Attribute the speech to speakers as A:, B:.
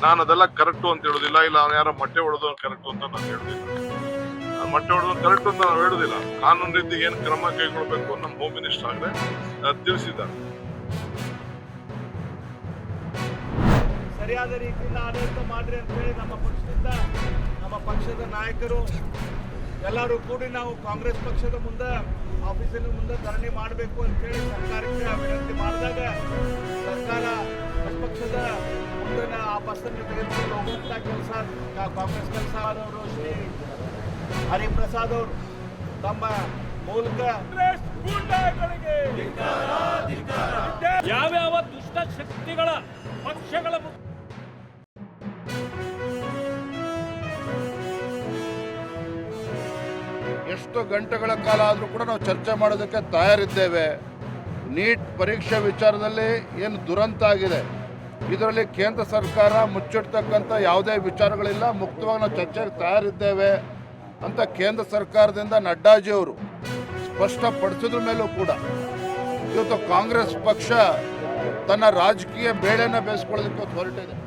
A: ನಾನು ಅದೆಲ್ಲ ಕರೆಕ್ಟು ಅಂತ ಹೇಳೋದಿಲ್ಲ, ಇಲ್ಲ ಅವ್ನು ಯಾರೋ ಮೊಟ್ಟೆ ಹೊಡೆದು ಕರೆಕ್ಟು ಅಂತ ನಾನು ಹೇಳೋದಿಲ್ಲ. ಮೊಟ್ಟೆ ಹೊಡೆದು ಕರೆಕ್ಟ್ ಅಂತ ನಾವು ಹೇಳುದಿಲ್ಲ. ಕಾನೂನು ರೀತಿ ಏನು ಕ್ರಮ ಕೈಗೊಳ್ಳಬೇಕು ನಮ್ಮ ಹೋಮ್ ಮಿನಿಸ್ಟರ್ ಆಗಲೇ ತಿಳಿಸಿದ್ದಾರೆ.
B: ಸರಿಯಾದ ರೀತಿಯಿಂದ ಆಡಳಿತ ಮಾಡ್ರಿ ಅಂತ ಹೇಳಿ ನಮ್ಮ ಪಕ್ಷದ ನಾಯಕರು ಎಲ್ಲರೂ ಕೂಡಿ ನಾವು ಕಾಂಗ್ರೆಸ್ ಪಕ್ಷದ ಮುಂದೆ ಆಫೀಸಿನ ಮುಂದೆ ಧರಣಿ ಮಾಡಬೇಕು ಅಂತ ಹೇಳಿ ಸರ್ಕಾರಕ್ಕೆ ವಿನಂತಿ ಮಾಡಿದಾಗ ಸರ್ಕಾರ ಪಕ್ಷದ ಮುಂದಿನ ಆ ಬಸ್ಸನ್ನು ತೆಗೆದುಕೊಂಡು ಹೋಗುವಂಥ ಕೆಲಸ ಕಾಂಗ್ರೆಸ್ ಕೆಲಸ ಅವರು ಶ್ರೀ ಹರಿಪ್ರಸಾದ್ ಅವರು ತಮ್ಮ ಮೂಲಕ
C: ಯಾವ್ಯಾವ ದುಷ್ಟ ಶಕ್ತಿಗಳ ಪಕ್ಷಗಳ
D: ಎಷ್ಟು ಗಂಟೆಗಳ ಕಾಲ ಆದರೂ ಕೂಡ ನಾವು ಚರ್ಚೆ ಮಾಡೋದಕ್ಕೆ ತಯಾರಿದ್ದೇವೆ. ನೀಟ್ ಪರೀಕ್ಷೆ ವಿಚಾರದಲ್ಲಿ ಏನು ದುರಂತ ಆಗಿದೆ, ಇದರಲ್ಲಿ ಕೇಂದ್ರ ಸರ್ಕಾರ ಮುಚ್ಚಿಡ್ತಕ್ಕಂಥ ಯಾವುದೇ ವಿಚಾರಗಳಿಲ್ಲ, ಮುಕ್ತವಾಗಿ ನಾವು ಚರ್ಚೆಗೆ ತಯಾರಿದ್ದೇವೆ ಅಂತ ಕೇಂದ್ರ ಸರ್ಕಾರದಿಂದ ನಡ್ಡಾಜಿಯವರು ಸ್ಪಷ್ಟಪಡಿಸಿದ್ರ ಮೇಲೂ ಕೂಡ ಇವತ್ತು ಕಾಂಗ್ರೆಸ್ ಪಕ್ಷ ತನ್ನ ರಾಜಕೀಯ ಬೇಳೆನ ಬೇಯಿಸ್ಕೊಳ್ಳೋದಕ್ಕೆ ಹೊರಟಿದೆ.